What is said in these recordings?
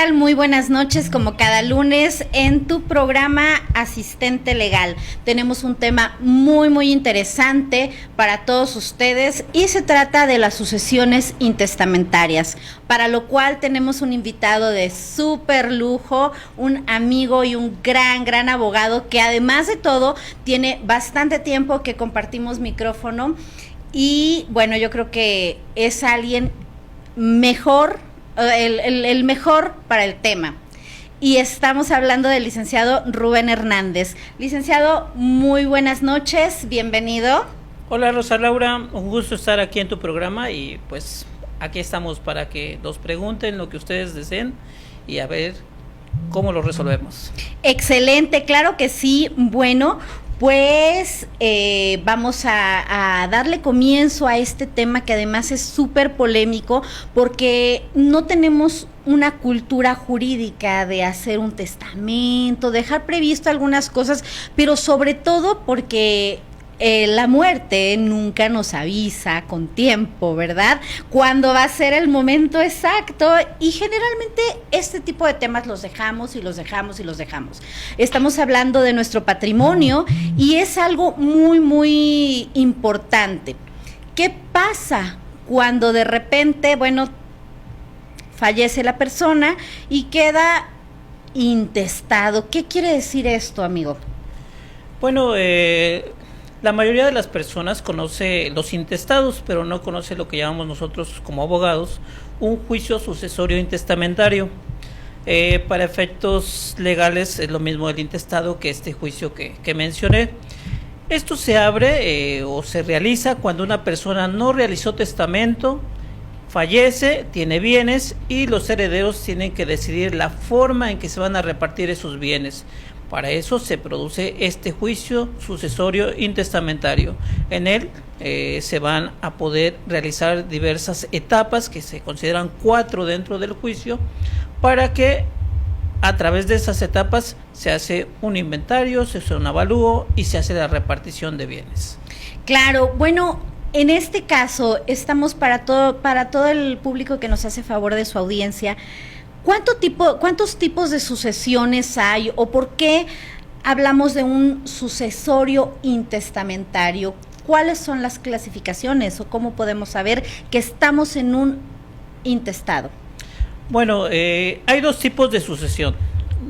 tal? Muy buenas noches, como cada lunes en tu programa Asistente Legal. Tenemos un tema muy interesante para todos ustedes y se trata de las sucesiones intestamentarias, para lo cual tenemos un invitado de súper lujo, un amigo y un gran abogado que además de todo tiene bastante tiempo que compartimos micrófono y bueno, yo creo que es alguien mejor, el mejor para el tema. Y estamos hablando del licenciado Rubén Hernández. Licenciado, muy buenas noches, bienvenido. Hola Rosa Laura, un gusto estar aquí en tu programa y pues aquí estamos para que nos pregunten lo que ustedes deseen y a ver cómo lo resolvemos. Excelente, claro que sí. Bueno, pues vamos a darle comienzo a este tema que además es súper polémico porque no tenemos una cultura jurídica de hacer un testamento, dejar previsto algunas cosas, pero sobre todo porque la muerte nunca nos avisa con tiempo, ¿verdad? Cuándo va a ser el momento exacto y generalmente este tipo de temas los dejamos. Estamos hablando de nuestro patrimonio y es algo muy importante. ¿Qué pasa cuando de repente, bueno, fallece la persona y queda intestado? ¿Qué quiere decir esto, amigo? Bueno, la mayoría de las personas conoce los intestados, pero no conoce lo que llamamos nosotros como abogados un juicio sucesorio intestamentario. Para efectos legales es lo mismo el intestado que este juicio que mencioné. Esto se abre o se realiza cuando una persona no realizó testamento, fallece, tiene bienes y los herederos tienen que decidir la forma en que se van a repartir esos bienes. Para eso se produce este juicio sucesorio intestamentario. En él se van a poder realizar diversas etapas, que se consideran 4 dentro del juicio, para que a través de esas etapas se hace un inventario, se hace un avalúo y se hace la repartición de bienes. Claro, bueno, en este caso estamos para todo el público que nos hace favor de su audiencia. ¿Cuántos tipos de sucesiones hay o por qué hablamos de un sucesorio intestamentario? ¿Cuáles son las clasificaciones o cómo podemos saber que estamos en un intestado? Bueno, hay 2 tipos de sucesión.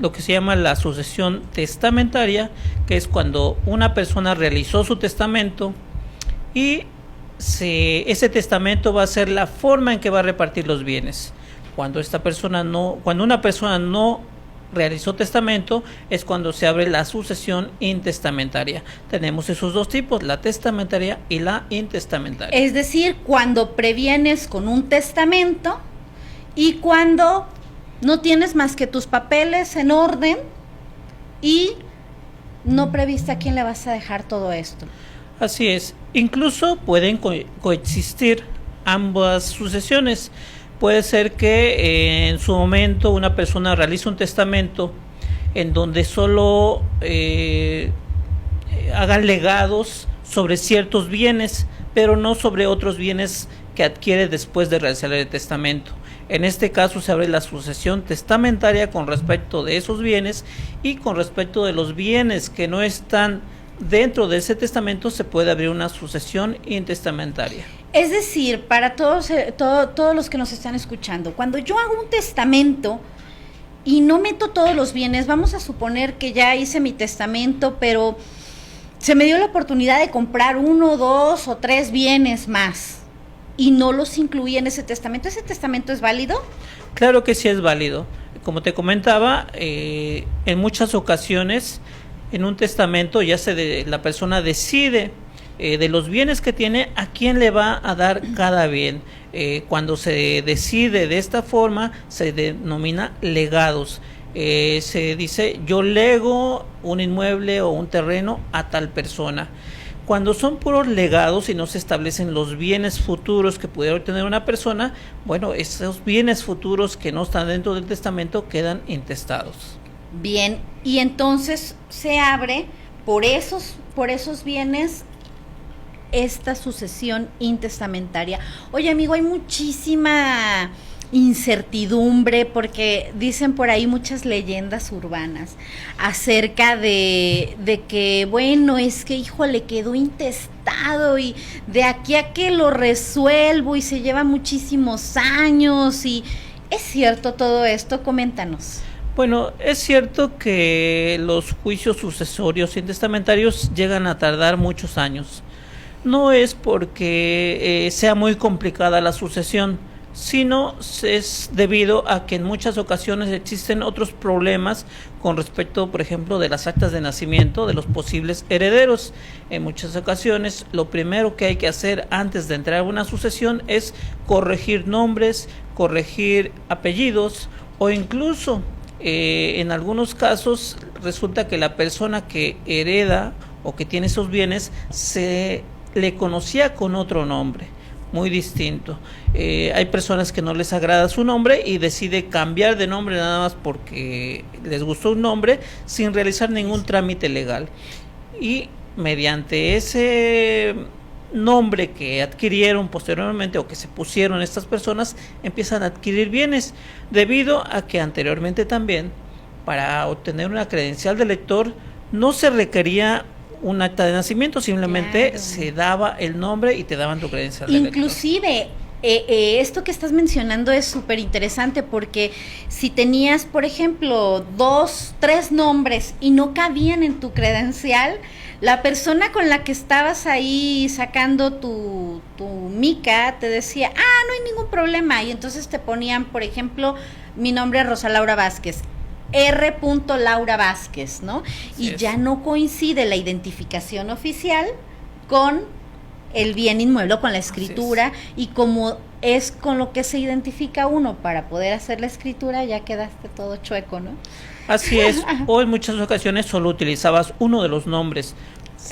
Lo que se llama la sucesión testamentaria, que es cuando una persona realizó su testamento y ese testamento va a ser la forma en que va a repartir los bienes. Cuando una persona no realizó testamento es cuando se abre la sucesión intestamentaria. Tenemos esos 2 tipos, la testamentaria y la intestamentaria. Es decir, cuando previenes con un testamento y cuando no tienes más que tus papeles en orden y no previste a quién le vas a dejar todo esto. Así es, incluso pueden coexistir ambas sucesiones. Puede ser que en su momento una persona realice un testamento en donde solo hagan legados sobre ciertos bienes, pero no sobre otros bienes que adquiere después de realizar el testamento. En este caso se abre la sucesión testamentaria con respecto de esos bienes y con respecto de los bienes que no están dentro de ese testamento se puede abrir una sucesión intestamentaria. Es decir, para todos los que nos están escuchando, cuando yo hago un testamento y no meto todos los bienes, vamos a suponer que ya hice mi testamento, pero se me dio la oportunidad de comprar 1, 2 o 3 bienes más y no los incluí en ese testamento. ¿Ese testamento es válido? Claro que sí es válido. Como te comentaba, en muchas ocasiones en un testamento la persona decide de los bienes que tiene a quién le va a dar cada bien. Cuando se decide de esta forma se denomina legados. Se dice yo lego un inmueble o un terreno a tal persona. Cuando son puros legados y no se establecen los bienes futuros que pudiera tener una persona, bueno, esos bienes futuros que no están dentro del testamento quedan intestados. Bien, y entonces se abre por esos bienes esta sucesión intestamentaria. Oye, amigo, hay muchísima incertidumbre, porque dicen por ahí muchas leyendas urbanas acerca de que, bueno, es que hijo le quedó intestado y de aquí a que lo resuelvo y se lleva muchísimos años. Y ¿es cierto todo esto? Coméntanos. Bueno, es cierto que los juicios sucesorios y testamentarios llegan a tardar muchos años. No es porque sea muy complicada la sucesión, sino es debido a que en muchas ocasiones existen otros problemas con respecto, por ejemplo, de las actas de nacimiento de los posibles herederos. En muchas ocasiones, lo primero que hay que hacer antes de entrar a una sucesión es corregir nombres, corregir apellidos o incluso en algunos casos resulta que la persona que hereda o que tiene esos bienes se le conocía con otro nombre muy distinto. Hay personas que no les agrada su nombre y decide cambiar de nombre nada más porque les gustó un nombre sin realizar ningún trámite legal, y mediante ese nombre que adquirieron posteriormente o que se pusieron estas personas empiezan a adquirir bienes, debido a que anteriormente también para obtener una credencial de lector no se requería un acta de nacimiento, simplemente se daba el nombre y te daban tu credencial de lector. Inclusive esto que estás mencionando es súper interesante, porque si tenías, por ejemplo, 2, 3 nombres y no cabían en tu credencial, la persona con la que estabas ahí sacando tu mica te decía, no hay ningún problema, y entonces te ponían, por ejemplo, mi nombre es Rosa Laura Vázquez, R. Laura Vázquez, ¿no? Y ya no coincide la identificación oficial con el bien inmueble, con la escritura, y como es con lo que se identifica uno para poder hacer la escritura, ya quedaste todo chueco, ¿no? Así es, o en muchas ocasiones solo utilizabas uno de los nombres.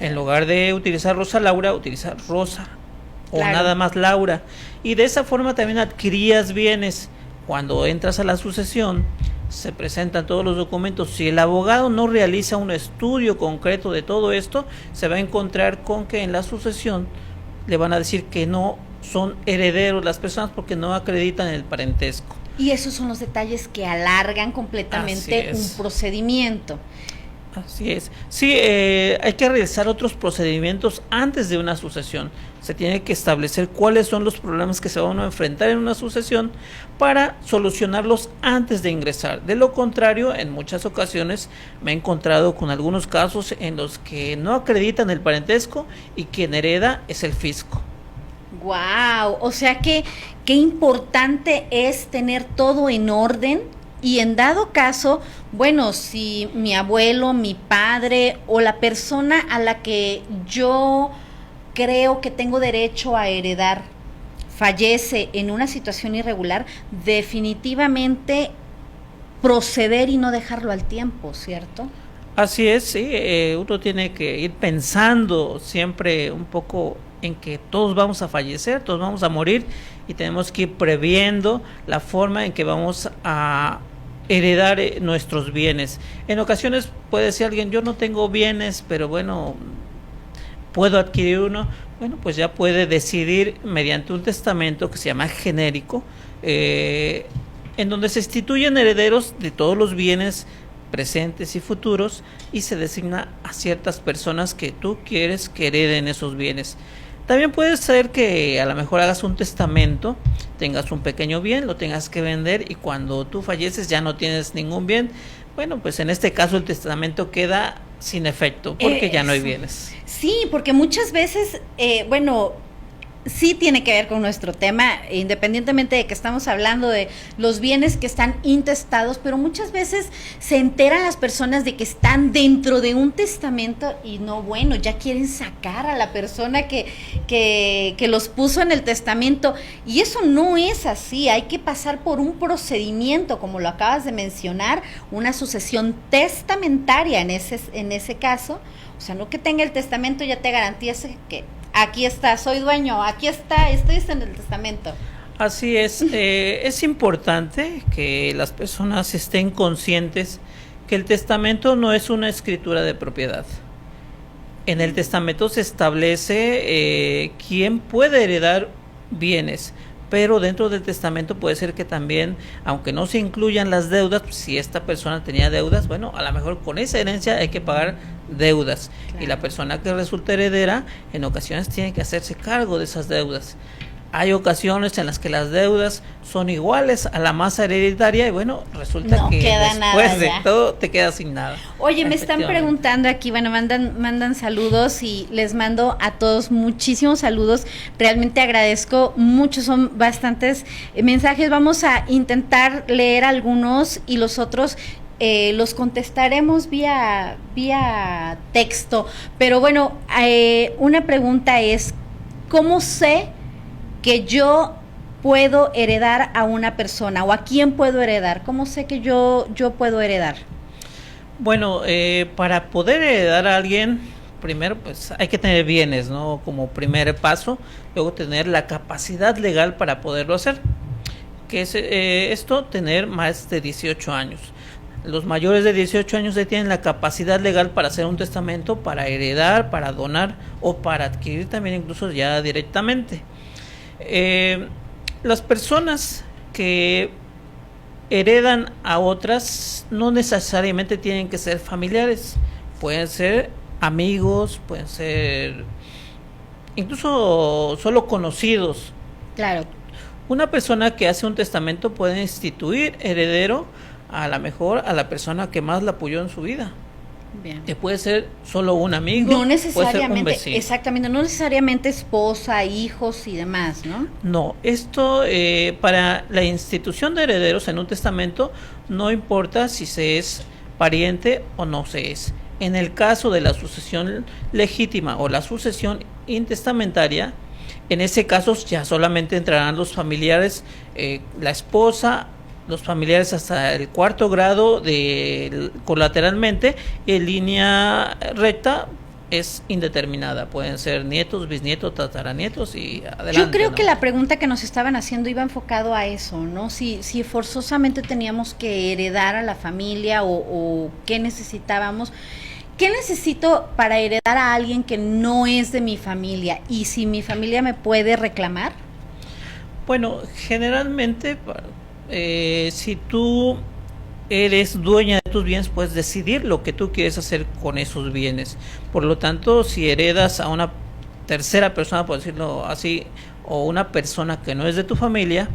En lugar de utilizar Rosa Laura, utilizar Rosa o nada más Laura. Y de esa forma también adquirías bienes. Cuando entras a la sucesión, se presentan todos los documentos. Si el abogado no realiza un estudio concreto de todo esto, se va a encontrar con que en la sucesión le van a decir que no son herederos las personas porque no acreditan el parentesco. Y esos son los detalles que alargan completamente un procedimiento. Así es. Sí, hay que realizar otros procedimientos antes de una sucesión. Se tiene que establecer cuáles son los problemas que se van a enfrentar en una sucesión para solucionarlos antes de ingresar. De lo contrario, en muchas ocasiones me he encontrado con algunos casos en los que no acreditan el parentesco y quien hereda es el fisco. Wow, o sea que qué importante es tener todo en orden. Y en dado caso, bueno, si mi abuelo, mi padre o la persona a la que yo creo que tengo derecho a heredar fallece en una situación irregular, definitivamente proceder y no dejarlo al tiempo, ¿cierto? Así es, sí, uno tiene que ir pensando siempre un poco en que todos vamos a fallecer, todos vamos a morir, y tenemos que ir previendo la forma en que vamos a heredar nuestros bienes. En ocasiones puede decir alguien, yo no tengo bienes, pero bueno, puedo adquirir uno. Bueno, pues ya puede decidir mediante un testamento que se llama genérico, en donde se instituyen herederos de todos los bienes presentes y futuros, y se designa a ciertas personas que tú quieres que hereden esos bienes. También puede ser que a lo mejor hagas un testamento, tengas un pequeño bien, lo tengas que vender, y cuando tú falleces ya no tienes ningún bien. Bueno, pues en este caso el testamento queda sin efecto porque ya no hay bienes. Sí, porque muchas veces, sí tiene que ver con nuestro tema, independientemente de que estamos hablando de los bienes que están intestados, pero muchas veces se enteran las personas de que están dentro de un testamento y no, bueno, ya quieren sacar a la persona que los puso en el testamento, y eso no es así. Hay que pasar por un procedimiento, como lo acabas de mencionar, una sucesión testamentaria en ese caso. O sea, no que tenga el testamento ya te garantice que aquí está, soy dueño, aquí está, estoy en el testamento. Así es importante que las personas estén conscientes que el testamento no es una escritura de propiedad. En el testamento se establece quién puede heredar bienes, pero dentro del testamento puede ser que también, aunque no se incluyan las deudas, pues, si esta persona tenía deudas, bueno, a lo mejor con esa herencia hay que pagar deudas, claro. Y la persona que resulta heredera en ocasiones tiene que hacerse cargo de esas deudas. Hay ocasiones en las que las deudas son iguales a la masa hereditaria y bueno, resulta no que después de todo te quedas sin nada. Oye, me están preguntando aquí, bueno, mandan saludos y les mando a todos muchísimos saludos. Realmente agradezco mucho, son bastantes mensajes. Vamos a intentar leer algunos y los otros los contestaremos vía texto. Pero bueno, una pregunta es, ¿cómo sé que yo puedo heredar a una persona o a quién puedo heredar? ¿Cómo sé que yo puedo heredar? Bueno, para poder heredar a alguien, primero pues hay que tener bienes, ¿no? Como primer paso, luego tener la capacidad legal para poderlo hacer. Que es esto, tener más de 18 años. Los mayores de 18 años ya tienen la capacidad legal para hacer un testamento, para heredar, para donar o para adquirir también incluso ya directamente. Las personas que heredan a otras no necesariamente tienen que ser familiares, pueden ser amigos, pueden ser incluso solo conocidos. Claro. Una persona que hace un testamento puede instituir heredero a la mejor a la persona que más la apoyó en su vida. Bien. Que puede ser solo un amigo, no necesariamente, puede ser un vecino. Exactamente, no necesariamente esposa, hijos y demás, ¿no? No, esto para la institución de herederos en un testamento no importa si se es pariente o no se es. En el caso de la sucesión legítima o la sucesión intestamentaria, en ese caso ya solamente entrarán los familiares, la esposa, los familiares hasta el 4º grado colateralmente, y en línea recta es indeterminada, pueden ser nietos, bisnietos, tataranietos y adelante. Yo creo, ¿no?, que la pregunta que nos estaban haciendo iba enfocado a eso, ¿no? Si forzosamente teníamos que heredar a la familia o qué necesitábamos. ¿Qué necesito para heredar a alguien que no es de mi familia? ¿Y si mi familia me puede reclamar? Bueno, generalmente si tú eres dueña de tus bienes, puedes decidir lo que tú quieres hacer con esos bienes. Por lo tanto, si heredas a una tercera persona, por decirlo así, o una persona que no es de tu familia,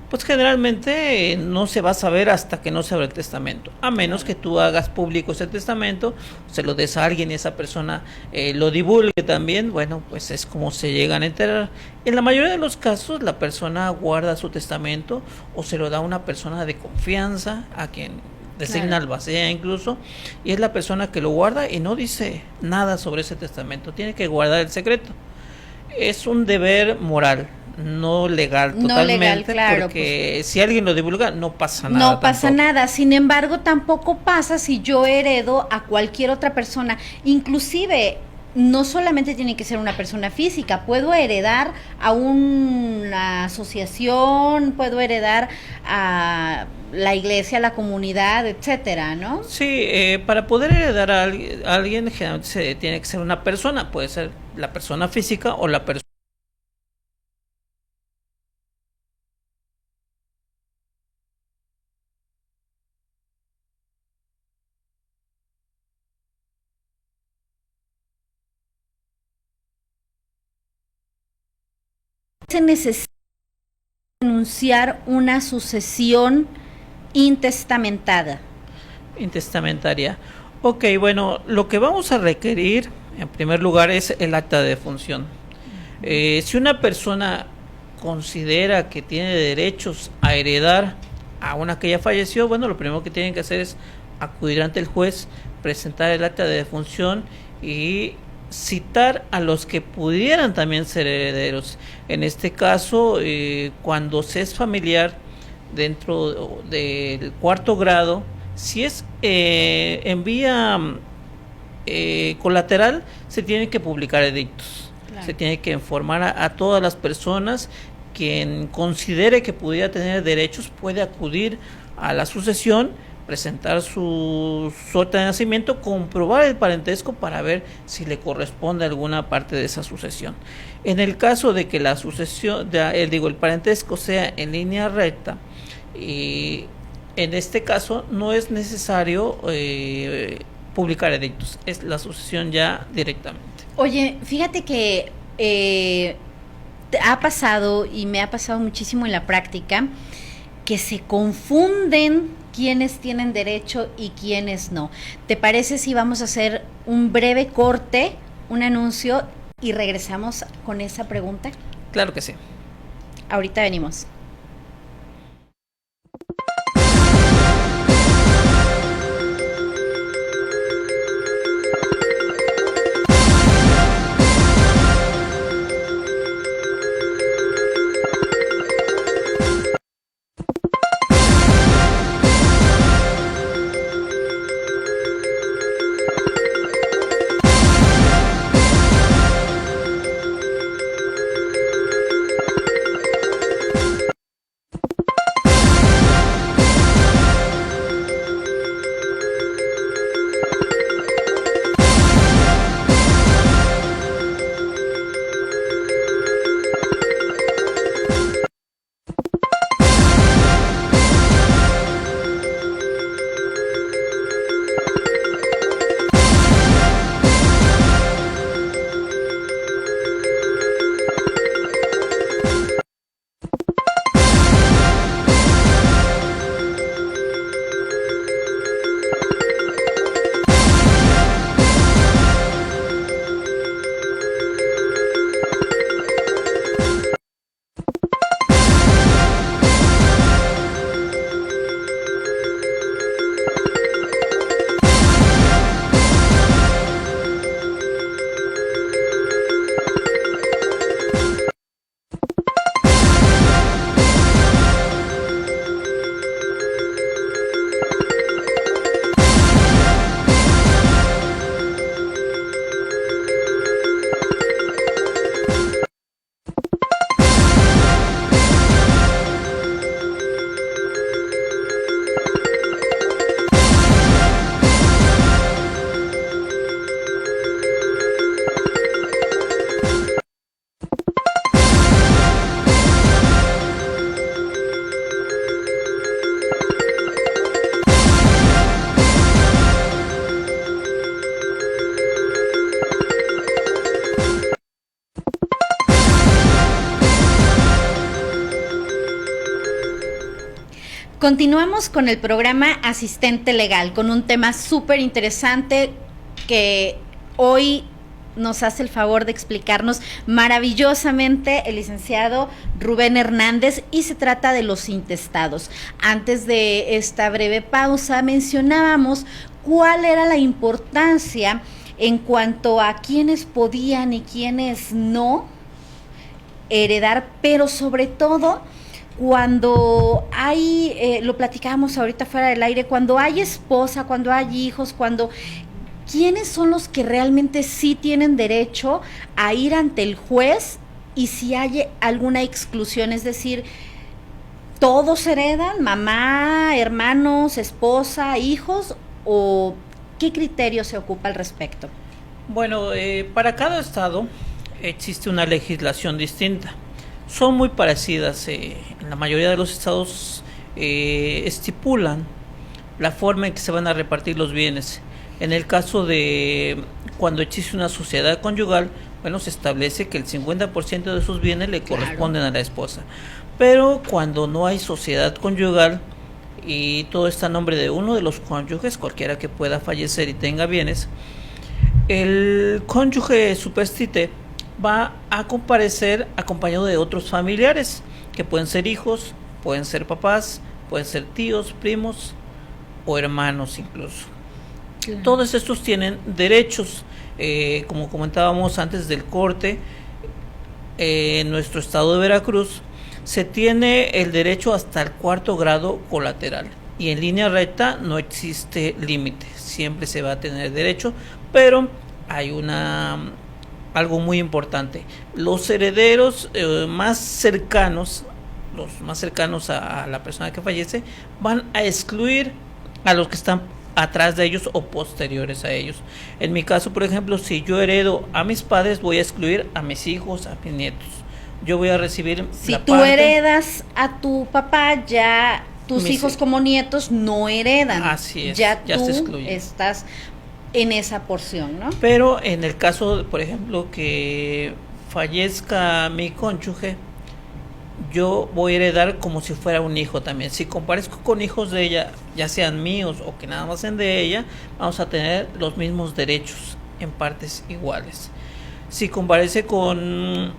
pues generalmente no se va a saber hasta que no se abra el testamento, a menos que tú hagas público ese testamento, se lo des a alguien y esa persona lo divulgue también. Bueno, pues es como se llegan a enterar. En la mayoría de los casos la persona guarda su testamento o se lo da a una persona de confianza, a quien designa albacea incluso, y es la persona que lo guarda y no dice nada sobre ese testamento, tiene que guardar el secreto. Es un deber moral, no legal totalmente, no legal, claro, porque pues, si alguien lo divulga no pasa nada. No pasa nada, sin embargo tampoco pasa si yo heredo a cualquier otra persona, inclusive no solamente tiene que ser una persona física, puedo heredar a una asociación, puedo heredar a la iglesia, a la comunidad, etcétera, ¿no? Sí, para poder heredar a alguien generalmente tiene que ser una persona, puede ser la persona física o la persona. Se necesita anunciar una sucesión intestamentaria. Ok, bueno, lo que vamos a requerir en primer lugar es el acta de defunción. Si una persona considera que tiene derechos a heredar a una que ya falleció, bueno, lo primero que tienen que hacer es acudir ante el juez, presentar el acta de defunción y citar a los que pudieran también ser herederos. En este caso, cuando se es familiar dentro del 4º grado, si es en vía colateral, se tiene que publicar edictos. Claro. Se tiene que informar a todas las personas. Quien considere que pudiera tener derechos puede acudir a la sucesión, presentar su acta de nacimiento, comprobar el parentesco para ver si le corresponde alguna parte de esa sucesión. En el caso de que la sucesión, el parentesco sea en línea recta, y en este caso no es necesario publicar edictos, es la sucesión ya directamente. Oye, fíjate que ha pasado y me ha pasado muchísimo en la práctica que se confunden quiénes tienen derecho y quiénes no. ¿Te parece si vamos a hacer un breve corte, un anuncio y regresamos con esa pregunta? Claro que sí. Ahorita venimos. Continuamos con el programa Asistente Legal, con un tema súper interesante que hoy nos hace el favor de explicarnos maravillosamente el licenciado Rubén Hernández, y se trata de los intestados. Antes de esta breve pausa mencionábamos cuál era la importancia en cuanto a quiénes podían y quiénes no heredar, pero sobre todo cuando hay, lo platicábamos ahorita fuera del aire, cuando hay esposa, cuando hay hijos, ¿quiénes son los que realmente sí tienen derecho a ir ante el juez y si hay alguna exclusión? Es decir, ¿todos heredan? ¿Mamá, hermanos, esposa, hijos? ¿O qué criterio se ocupa al respecto? Bueno, para cada estado existe una legislación distinta. Son muy parecidas. En la mayoría de los estados estipulan la forma en que se van a repartir los bienes. En el caso de cuando existe una sociedad conyugal, bueno, se establece que el 50% de sus bienes le corresponden a la esposa. Pero cuando no hay sociedad conyugal y todo está a nombre de uno de los cónyuges, cualquiera que pueda fallecer y tenga bienes, el cónyuge superstite va a comparecer acompañado de otros familiares, que pueden ser hijos, pueden ser papás, pueden ser tíos, primos o hermanos incluso. Claro. Todos estos tienen derechos, como comentábamos antes del corte. En nuestro estado de Veracruz se tiene el derecho hasta el 4º grado colateral, y en línea recta no existe límite, siempre se va a tener derecho, pero hay algo muy importante: los herederos más cercanos a la persona que fallece van a excluir a los que están atrás de ellos o posteriores a ellos. En mi caso, por ejemplo, si yo heredo a mis padres, voy a excluir a mis hijos, a mis nietos. Yo voy a recibir si tú heredas a tu papá, ya tus hijos como nietos no heredan. Así es, ya tú se excluye. Estás en esa porción, ¿no? Pero en el caso, por ejemplo, que fallezca mi cónyuge, yo voy a heredar como si fuera un hijo también. Si comparezco con hijos de ella, ya sean míos o que nada más sean de ella, vamos a tener los mismos derechos en partes iguales. Si comparece con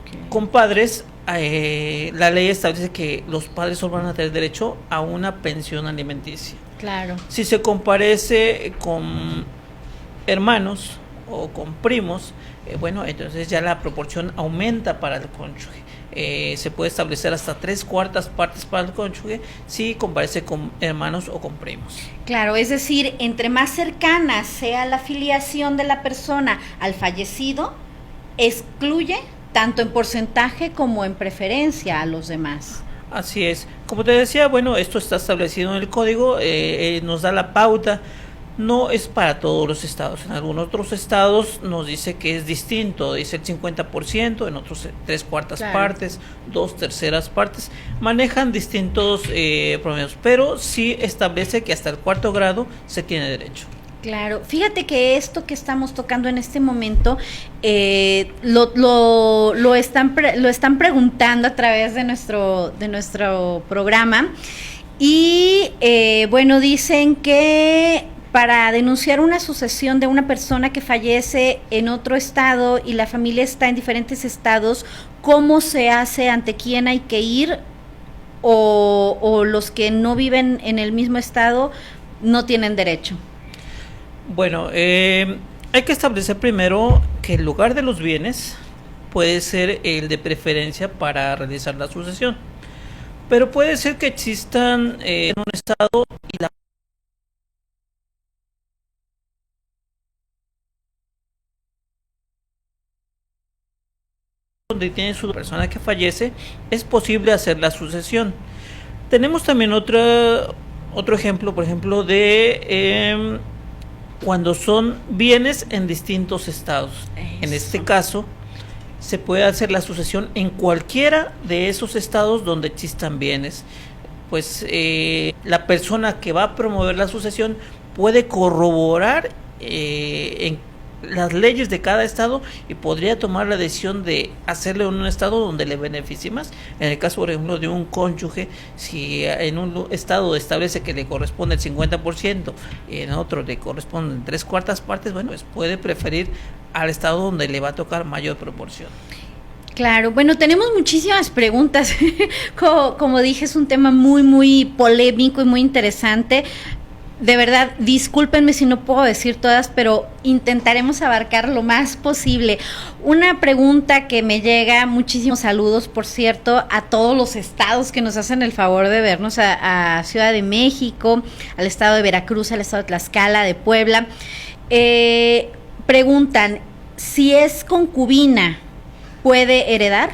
padres, la ley establece que los padres solo van a tener derecho a una pensión alimenticia. Claro. Si se comparece con hermanos o con primos, bueno, entonces ya la proporción aumenta para el cónyuge. Se puede establecer hasta 3/4 partes para el cónyuge si comparece con hermanos o con primos. Claro, es decir, entre más cercana sea la filiación de la persona al fallecido, excluye tanto en porcentaje como en preferencia a los demás. Así es. Como te decía, bueno, esto está establecido en el código, nos da la pauta. No es para todos los estados. En algunos otros estados nos dice que es distinto, dice el 50%, en otros 3/4 partes, 2/3 partes. Manejan distintos promedios, pero sí establece que hasta el 4º grado se tiene derecho. Claro, fíjate que esto que estamos tocando en este momento lo están preguntando a través de nuestro programa y bueno, dicen que para denunciar una sucesión de una persona que fallece en otro estado y la familia está en diferentes estados, ¿cómo se hace? ¿Ante quién hay que ir? ¿O los que no viven en el mismo estado no tienen derecho? Bueno, hay que establecer primero que el lugar de los bienes puede ser el de preferencia para realizar la sucesión, pero puede ser que existan en un estado y la donde tiene su persona que fallece, es posible hacer la sucesión. Tenemos también otro ejemplo, por ejemplo, de cuando son bienes en distintos estados. Eso. En este caso, se puede hacer la sucesión en cualquiera de esos estados donde existan bienes. Pues la persona que va a promover la sucesión puede corroborar en las leyes de cada estado y podría tomar la decisión de hacerle en un estado donde le beneficie más. En el caso, por ejemplo, de un cónyuge, si en un estado establece que le corresponde el 50% y en otro le corresponden 3/4 partes, bueno, pues puede preferir al estado donde le va a tocar mayor proporción. Claro, bueno, tenemos muchísimas preguntas. Como dije, es un tema muy, muy polémico y muy interesante. De verdad, discúlpenme si no puedo decir todas, pero intentaremos abarcar lo más posible. Una pregunta que me llega, muchísimos saludos, por cierto, a todos los estados que nos hacen el favor de vernos, a Ciudad de México, al estado de Veracruz, al estado de Tlaxcala, de Puebla. Preguntan, si es concubina, ¿puede heredar?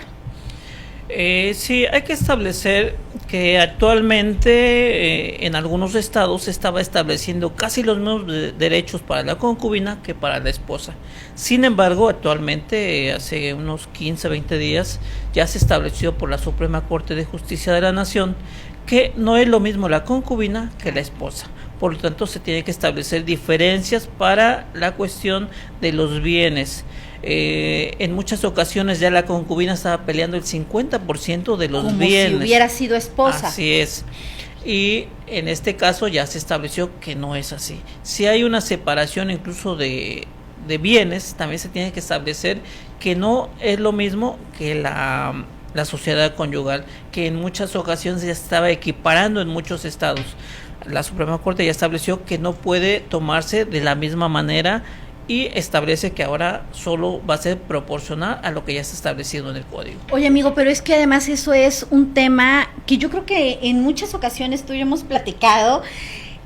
Sí, hay que establecer que actualmente en algunos estados se estaba estableciendo casi los mismos derechos para la concubina que para la esposa. Sin embargo, actualmente, hace unos 15, 20 días, ya se estableció por la Suprema Corte de Justicia de la Nación que no es lo mismo la concubina que la esposa. Por lo tanto, se tiene que establecer diferencias para la cuestión de los bienes. En muchas ocasiones ya la concubina estaba peleando el 50% de los bienes. Como si hubiera sido esposa. Así es. Y en este caso ya se estableció que no es así. Si hay una separación incluso de bienes, también se tiene que establecer que no es lo mismo que la sociedad conyugal, que en muchas ocasiones ya estaba equiparando en muchos estados. La Suprema Corte ya estableció que no puede tomarse de la misma manera y establece que ahora solo va a ser proporcional a lo que ya está establecido en el código. Oye, amigo, pero es que además eso es un tema que yo creo que en muchas ocasiones tú y yo hemos platicado,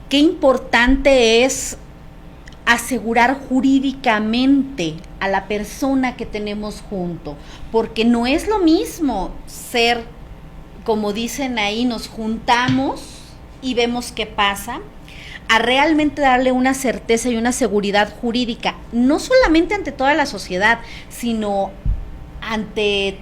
qué importante es asegurar jurídicamente a la persona que tenemos junto, porque no es lo mismo ser, como dicen ahí, nos juntamos y vemos qué pasa, a realmente darle una certeza y una seguridad jurídica, no solamente ante toda la sociedad, sino ante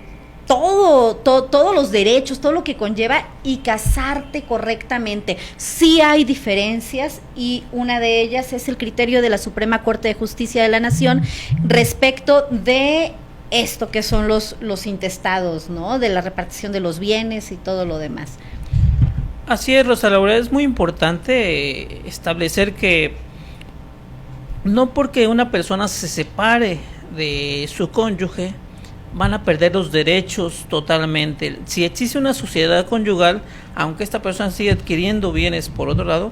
todos los derechos, todo lo que conlleva, y casarte correctamente. Sí hay diferencias, y una de ellas es el criterio de la Suprema Corte de Justicia de la Nación respecto de esto que son los intestados, ¿no? De la repartición de los bienes y todo lo demás. Así es, Rosa Laura, es muy importante establecer que no porque una persona se separe de su cónyuge van a perder los derechos totalmente. Si existe una sociedad conyugal, aunque esta persona siga adquiriendo bienes por otro lado,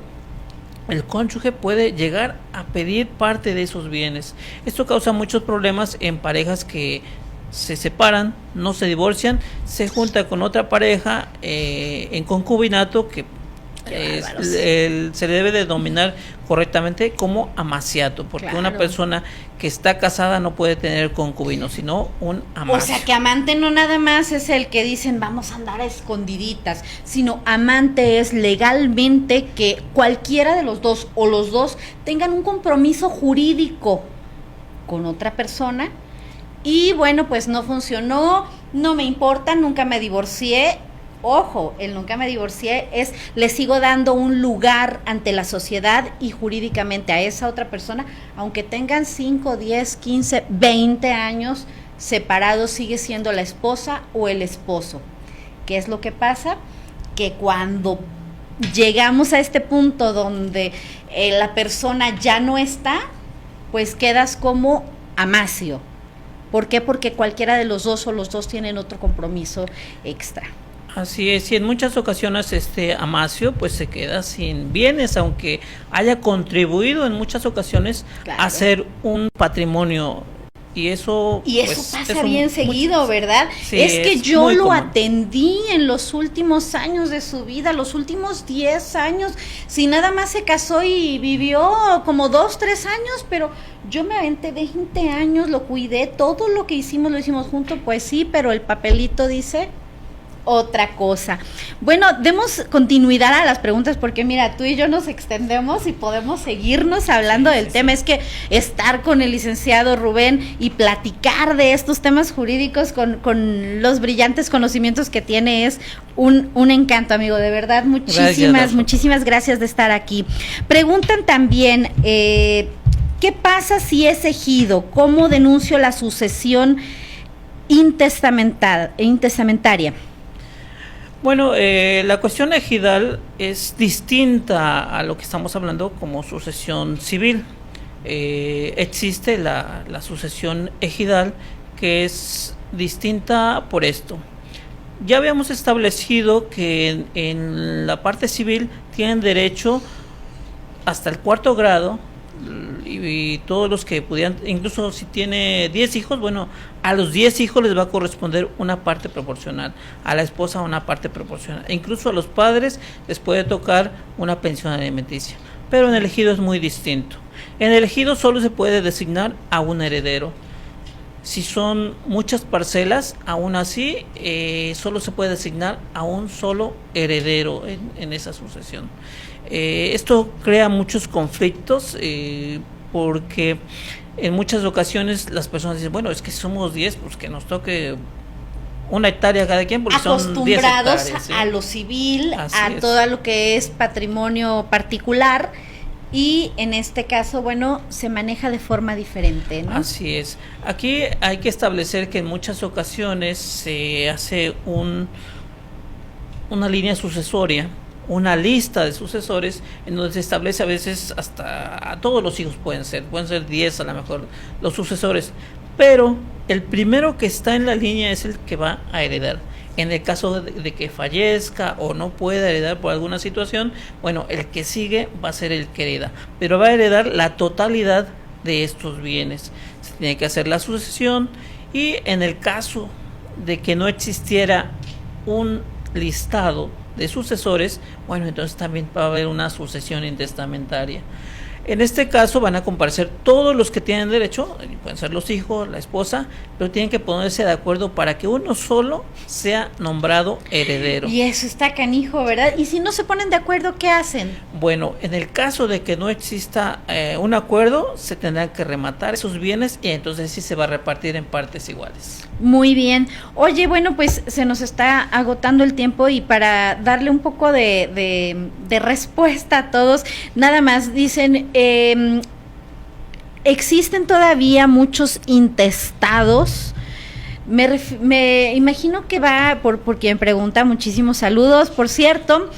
el cónyuge puede llegar a pedir parte de esos bienes. Esto causa muchos problemas en parejas que se separan, no se divorcian, se junta con otra pareja en concubinato, que se le debe de denominar correctamente como amaciato, porque una persona que está casada no puede tener concubino, sino un amacio. O sea, que amante no nada más es el que dicen vamos a andar a escondiditas, sino amante es legalmente que cualquiera de los dos o los dos tengan un compromiso jurídico con otra persona. Y bueno, pues no funcionó, no me importa, nunca me divorcié. Ojo, el nunca me divorcié es, le sigo dando un lugar ante la sociedad y jurídicamente a esa otra persona, aunque tengan 5, 10, 15, 20 años separados, sigue siendo la esposa o el esposo. ¿Qué es lo que pasa? Que cuando llegamos a este punto donde la persona ya no está, pues quedas como amacio. ¿Por qué? Porque cualquiera de los dos o los dos tienen otro compromiso extra. Así es, y en muchas ocasiones amacio pues se queda sin bienes, aunque haya contribuido en muchas ocasiones a hacer un patrimonio. Y eso pues, pasa bien seguido, ¿verdad? Sí, es que yo lo común. Atendí en los últimos años de su vida, los últimos 10 años, si nada más se casó y vivió como 2, 3 años, pero yo me aventé 20 años, lo cuidé, todo lo que hicimos lo hicimos juntos, pues sí, pero el papelito dice otra cosa. Bueno, demos continuidad a las preguntas, porque mira, tú y yo nos extendemos y podemos seguirnos hablando del tema. Es que estar con el licenciado Rubén y platicar de estos temas jurídicos con los brillantes conocimientos que tiene es un encanto, amigo, de verdad. Muchísimas gracias de estar aquí. Preguntan también, ¿qué pasa si es ejido? ¿Cómo denuncio la sucesión intestamentaria? Bueno, la cuestión ejidal es distinta a lo que estamos hablando como sucesión civil. Existe la sucesión ejidal, que es distinta por esto. Ya habíamos establecido que en la parte civil tienen derecho hasta el 4º grado, y todos los que pudieran, incluso si tiene 10 hijos, bueno, a los 10 hijos les va a corresponder una parte proporcional, a la esposa una parte proporcional, e incluso a los padres les puede tocar una pensión alimenticia. Pero en el ejido es muy distinto. En el ejido solo se puede designar a un heredero. Si son muchas parcelas, aún así solo se puede designar a un solo heredero en esa sucesión. Esto crea muchos conflictos, porque en muchas ocasiones las personas dicen, bueno, es que somos 10, pues que nos toque una hectárea cada quien, porque son 10 hectáreas. Acostumbrados a lo civil, todo lo que es patrimonio particular, y en este caso, bueno, se maneja de forma diferente, ¿no? Así es. Aquí hay que establecer que en muchas ocasiones se hace una línea sucesoria, una lista de sucesores, en donde se establece a veces hasta a todos los hijos pueden ser 10 a lo mejor los sucesores, pero el primero que está en la línea es el que va a heredar. En el caso de que fallezca o no pueda heredar por alguna situación, bueno, el que sigue va a ser el que hereda, pero va a heredar la totalidad de estos bienes. Se tiene que hacer la sucesión, y en el caso de que no existiera un listado de sucesores, bueno, entonces también va a haber una sucesión intestamentaria. En este caso van a comparecer todos los que tienen derecho, pueden ser los hijos, la esposa, pero tienen que ponerse de acuerdo para que uno solo sea nombrado heredero. Y eso está canijo, ¿verdad? Y si no se ponen de acuerdo, ¿qué hacen? Bueno, en el caso de que no exista un acuerdo, se tendrán que rematar esos bienes y entonces sí se va a repartir en partes iguales. Muy bien. Oye, bueno, pues se nos está agotando el tiempo y para darle un poco de respuesta a todos, nada más dicen, existen todavía muchos intestados. Me imagino que va, por quien pregunta, muchísimos saludos, por cierto,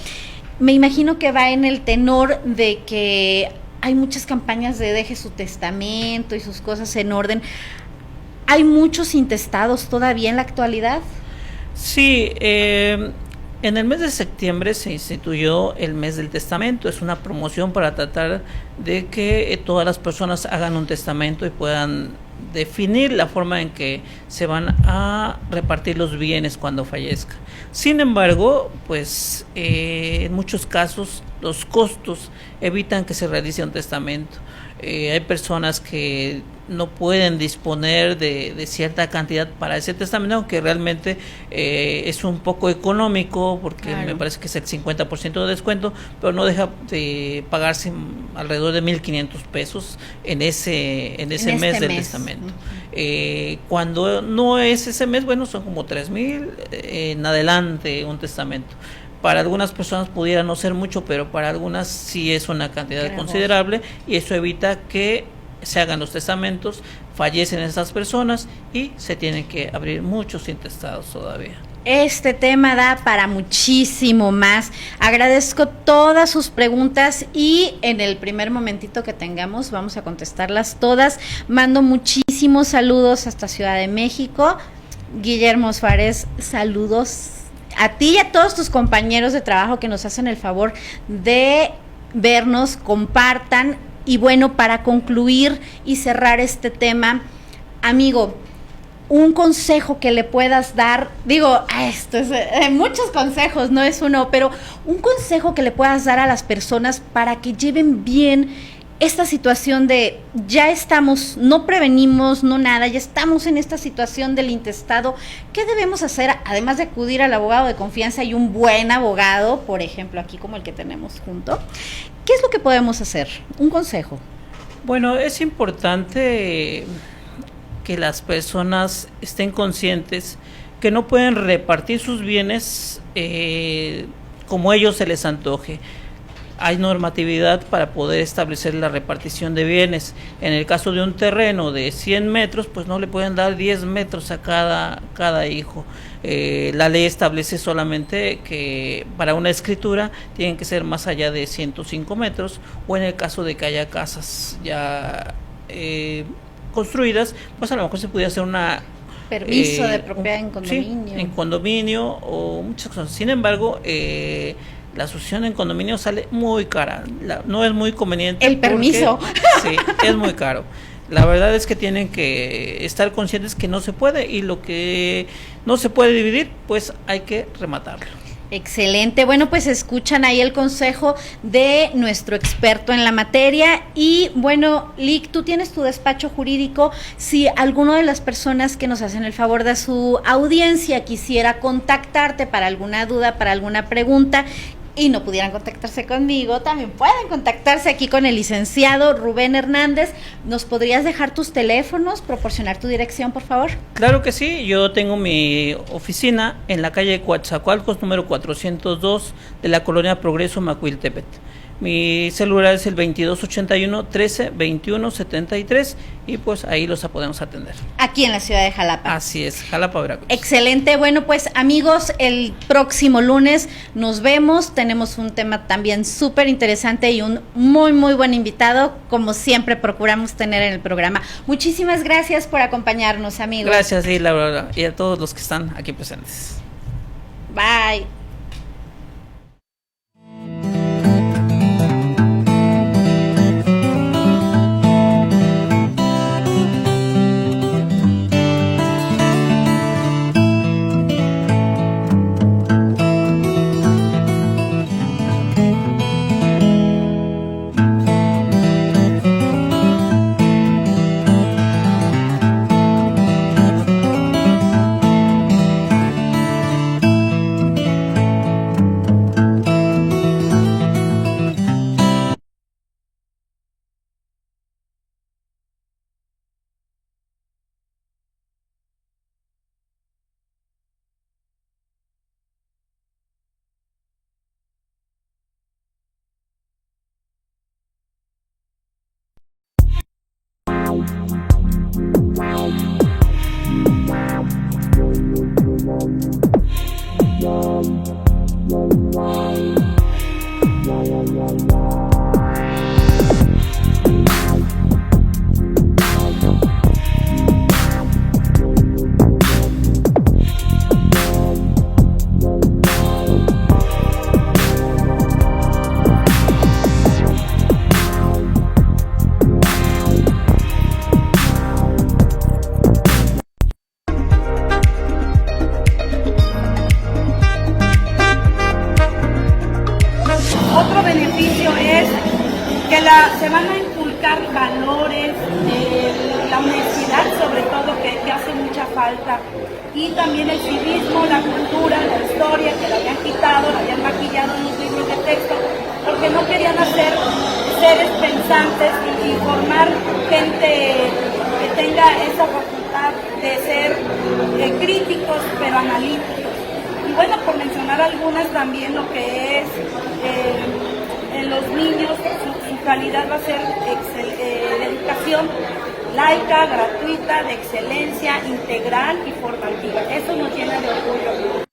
me imagino que va en el tenor de que hay muchas campañas de deje su testamento y sus cosas en orden. ¿Hay muchos intestados todavía en la actualidad? Sí, en el mes de septiembre se instituyó el mes del testamento. Es una promoción para tratar de que todas las personas hagan un testamento y puedan definir la forma en que se van a repartir los bienes cuando fallezca. Sin embargo, pues en muchos casos los costos evitan que se realice un testamento. Hay personas que no pueden disponer de cierta cantidad para ese testamento, aunque realmente es un poco económico, porque claro, me parece que es el 50% de descuento, pero no deja de pagarse alrededor de 1,500 pesos en ese mes del testamento. Cuando no es ese mes, bueno, son como 3,000 en adelante un testamento. Para algunas personas pudiera no ser mucho, pero para algunas sí es una cantidad considerable, y eso evita que se hagan los testamentos, fallecen esas personas y se tienen que abrir muchos intestados todavía. Este tema da para muchísimo más. Agradezco todas sus preguntas y en el primer momentito que tengamos vamos a contestarlas todas. Mando muchísimos saludos hasta Ciudad de México. Guillermo Suárez, saludos a ti y a todos tus compañeros de trabajo que nos hacen el favor de vernos, compartan. Y bueno, para concluir y cerrar este tema, amigo, un consejo que le puedas dar, digo, esto es muchos consejos, no es uno, pero un consejo que le puedas dar a las personas para que lleven bien esta situación de ya estamos, no prevenimos, no nada, ya estamos en esta situación del intestado. ¿Qué debemos hacer, además de acudir al abogado de confianza y un buen abogado, por ejemplo, aquí como el que tenemos junto? ¿Qué es lo que podemos hacer? Un consejo. Bueno, es importante que las personas estén conscientes que no pueden repartir sus bienes como ellos se les antoje. Hay normatividad para poder establecer la repartición de bienes. En el caso de un terreno de 100 metros, pues no le pueden dar 10 metros a cada hijo. La ley establece solamente que para una escritura tienen que ser más allá de 105 metros, o en el caso de que haya casas ya construidas, pues a lo mejor se pudiera hacer una permiso de propiedad en condominio. Sí, en condominio o muchas cosas. Sin embargo, la asociación en condominio sale muy cara, no es muy conveniente. El permiso. Sí, es muy caro. La verdad es que tienen que estar conscientes que no se puede, y lo que no se puede dividir, pues hay que rematarlo. Excelente, bueno, pues escuchan ahí el consejo de nuestro experto en la materia. Y bueno, Lic, tú tienes tu despacho jurídico. Si alguno de las personas que nos hacen el favor de su audiencia quisiera contactarte para alguna duda, para alguna pregunta, y no pudieran contactarse conmigo, también pueden contactarse aquí con el licenciado Rubén Hernández. ¿Nos podrías dejar tus teléfonos, proporcionar tu dirección, por favor? Claro que sí, yo tengo mi oficina en la calle Coatzacoalcos, número 402, de la colonia Progreso, Macuiltepet. Mi celular es el 2281-13-21-73, y pues ahí los podemos atender. Aquí en la ciudad de Jalapa. Así es, Jalapa, Veracruz. Excelente, bueno pues amigos, el próximo lunes nos vemos, tenemos un tema también súper interesante y un muy buen invitado, como siempre procuramos tener en el programa. Muchísimas gracias por acompañarnos, amigos. Gracias, y Laura, y a todos los que están aquí presentes. Bye. se van a inculcar valores, la honestidad sobre todo, que hace mucha falta, y también el civismo, la cultura, la historia, que la habían quitado, la habían maquillado en los libros de texto, porque no querían hacer seres pensantes y formar gente que tenga esa facultad de ser críticos pero analíticos. Y bueno, por mencionar algunas, también lo que es en los niños, su calidad va a ser de educación laica, gratuita, de excelencia, integral y formativa. Eso nos llena de orgullo.